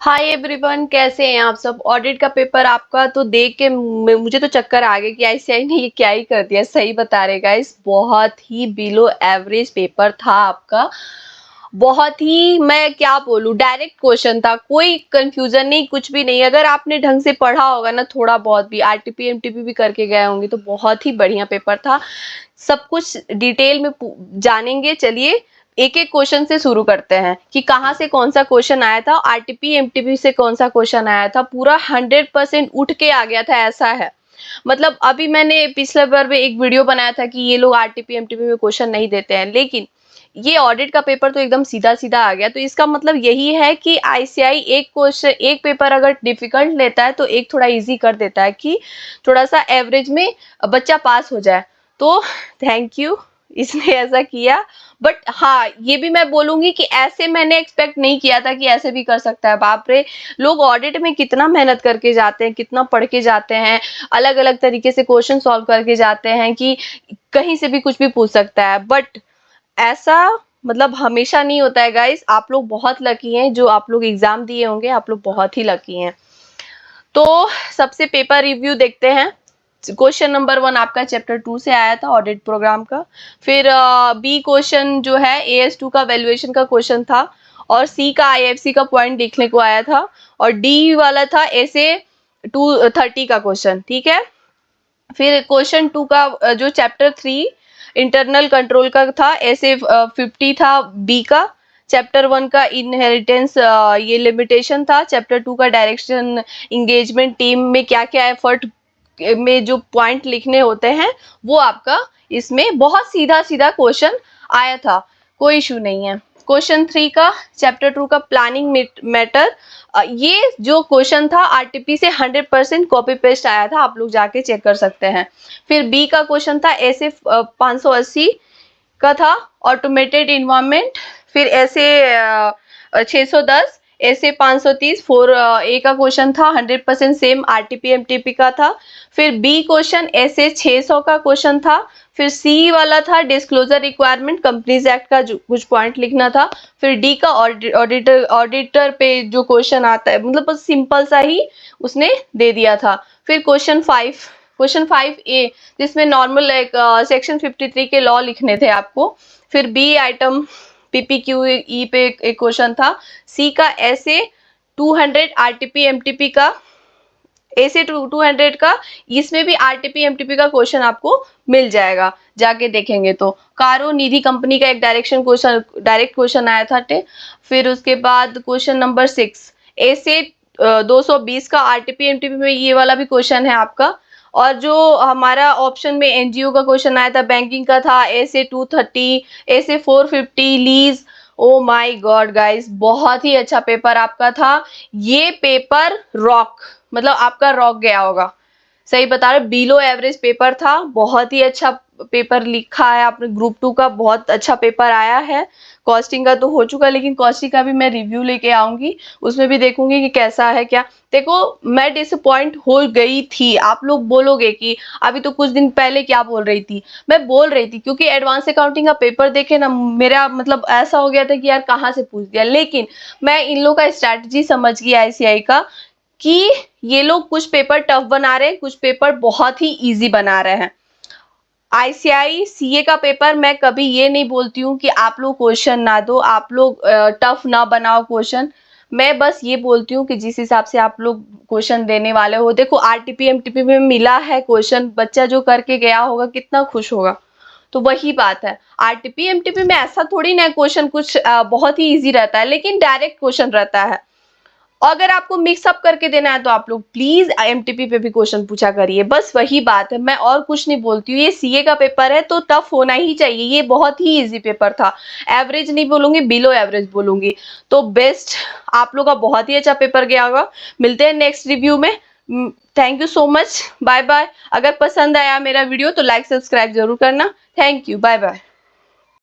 Hi everyone, कैसे हैं आप सब। ऑडिट का पेपर आपका तो देख के मुझे तो चक्कर आ गए कि आईसीआई ने ये क्या ही कर दिया। सही बता रहे गाइस, बहुत ही बिलो एवरेज पेपर था आपका। बहुत ही, मैं क्या बोलूं, डायरेक्ट क्वेश्चन था, कोई कंफ्यूजन नहीं, कुछ भी नहीं। अगर आपने ढंग से पढ़ा होगा ना, थोड़ा बहुत भी आरटीपी एमटीपी भी करके गए होंगे, तो बहुत ही बढ़िया पेपर था। सब कुछ डिटेल में जानेंगे। चलिए एक एक क्वेश्चन से शुरू करते हैं कि कहाँ से कौन सा क्वेश्चन आया था, आरटीपी एमटीपी से कौन सा क्वेश्चन आया था। पूरा 100% उठ के आ गया था, ऐसा है। मतलब अभी मैंने पिछले बार में एक वीडियो बनाया था कि ये लोग आरटीपी एमटीपी में क्वेश्चन नहीं देते हैं, लेकिन ये ऑडिट का पेपर तो एकदम सीधा सीधा आ गया। तो इसका मतलब यही है कि आईसीआई एक क्वेश्चन, एक पेपर अगर डिफिकल्ट लेता है तो एक थोड़ा इजी कर देता है कि थोड़ा सा एवरेज में बच्चा पास हो जाए। तो थैंक यू, इसने ऐसा किया। बट हाँ, ये भी मैं बोलूंगी कि ऐसे मैंने एक्सपेक्ट नहीं किया था कि ऐसे भी कर सकता है। बाप रे, लोग ऑडिट में कितना मेहनत करके जाते हैं, कितना पढ़ के जाते हैं, अलग अलग तरीके से क्वेश्चन सॉल्व करके जाते हैं कि कहीं से भी कुछ भी पूछ सकता है। बट ऐसा मतलब हमेशा नहीं होता है गाइस। आप लोग बहुत लकी हैं, जो आप लोग एग्जाम दिए होंगे, आप लोग बहुत ही लकी हैं। तो सबसे पेपर रिव्यू देखते हैं। क्वेश्चन नंबर 1 आपका चैप्टर 2 से आया था, ऑडिट प्रोग्राम का। फिर बी क्वेश्चन जो है AS2 का वैल्यूएशन का क्वेश्चन था, और सी का IFC का पॉइंट लिखने को आया था, और डी वाला था SA 230 का क्वेश्चन। ठीक है। फिर क्वेश्चन 2 का जो चैप्टर 3 इंटरनल कंट्रोल का था, SA 50 था बी का। चैप्टर 1 का इनहेरिटेंस, ये लिमिटेशन था। चैप्टर 2 का डायरेक्शन इंगेजमेंट, टीम में क्या क्या एफर्ट में जो पॉइंट लिखने होते हैं, वो आपका इसमें बहुत सीधा सीधा क्वेश्चन आया था, कोई इशू नहीं है। क्वेश्चन 3 का चैप्टर 2 का प्लानिंग मैटर, ये जो क्वेश्चन था आरटीपी से 100% कॉपी पेस्ट आया था, आप लोग जाके चेक कर सकते हैं। फिर बी का क्वेश्चन था ऐसे 580 का था, ऑटोमेटेड इन्वायरमेंट। फिर ऐसे 610, ऐसे 530। 4A का क्वेश्चन था 100% सेम आरटीपी एमटीपी का था। फिर बी क्वेश्चन ऐसे 600 का क्वेश्चन था। फिर सी वाला था डिस्क्लोजर रिक्वायरमेंट, कंपनीज एक्ट का जो कुछ पॉइंट लिखना था। फिर डी का ऑडिटर पे जो क्वेश्चन आता है, मतलब बस सिंपल सा ही उसने दे दिया था। फिर क्वेश्चन 5A, जिसमें नॉर्मल एक सेक्शन 53 के लॉ लिखने थे आपको। फिर बी आइटम PPQE पे एक क्वेश्चन था। सी का ऐसे 200 आरटीपी एमटीपी का, ऐसे 200 का, इसमें भी आरटीपी एमटीपी का क्वेश्चन आपको मिल जाएगा, जाके देखेंगे तो। कारो निधि कंपनी का एक डायरेक्ट क्वेश्चन आया था। फिर उसके बाद क्वेश्चन नंबर 6 ऐसे 220 का आरटीपी एमटीपी में ये वाला भी क्वेश्चन है आपका। और जो हमारा ऑप्शन में एनजीओ का क्वेश्चन आया था, बैंकिंग का था ऐसे 230, ऐसे 450 lease. Oh my God guys, बहुत ही अच्छा पेपर आपका था। ये पेपर रॉक, मतलब आपका रॉक गया होगा। सही बता रहे, बिलो एवरेज पेपर था। बहुत ही अच्छा पेपर लिखा है आपने। ग्रुप 2 का बहुत अच्छा पेपर आया है। कॉस्टिंग का तो हो चुका, लेकिन कॉस्टिंग का भी मैं रिव्यू लेके आऊंगी, उसमें भी देखूंगी कि कैसा है क्या। देखो, मैं डिसअपॉइंट हो गई थी। आप लोग बोलोगे कि अभी तो कुछ दिन पहले क्या बोल रही थी। मैं बोल रही थी क्योंकि एडवांस अकाउंटिंग का पेपर देखे ना, मेरा मतलब ऐसा हो गया था कि यार कहाँ से पूछ दिया। लेकिन मैं इन लोग का स्ट्रैटेजी समझ गई आईसीआई का, कि ये लोग कुछ पेपर टफ बना रहे हैं, कुछ पेपर बहुत ही इजी बना रहे हैं। आईसीआई सीए का पेपर मैं कभी ये नहीं बोलती हूँ कि आप लोग क्वेश्चन ना दो, आप लोग टफ ना बनाओ क्वेश्चन। मैं बस ये बोलती हूँ कि जिस हिसाब से आप लोग क्वेश्चन देने वाले हो, देखो आरटीपी एमटीपी में मिला है क्वेश्चन, बच्चा जो करके गया होगा कितना खुश होगा। तो वही बात है, आरटीपी एमटीपी में ऐसा थोड़ी ना क्वेश्चन कुछ बहुत ही इजी रहता है, लेकिन डायरेक्ट क्वेश्चन रहता है। अगर आपको मिक्सअप करके देना है तो आप लोग प्लीज एमटीपी पे भी क्वेश्चन पूछा करिए। बस वही बात है, मैं और कुछ नहीं बोलती हूँ। ये सीए का पेपर है तो टफ होना ही चाहिए। ये बहुत ही इजी पेपर था, एवरेज नहीं बोलूंगी, बिलो एवरेज बोलूंगी। तो बेस्ट, आप लोग का बहुत ही अच्छा पेपर गया होगा। मिलते हैं नेक्स्ट रिव्यू में। Thank you so much, bye bye. अगर पसंद आया मेरा वीडियो तो लाइक सब्सक्राइब जरूर करना। Thank you, bye bye.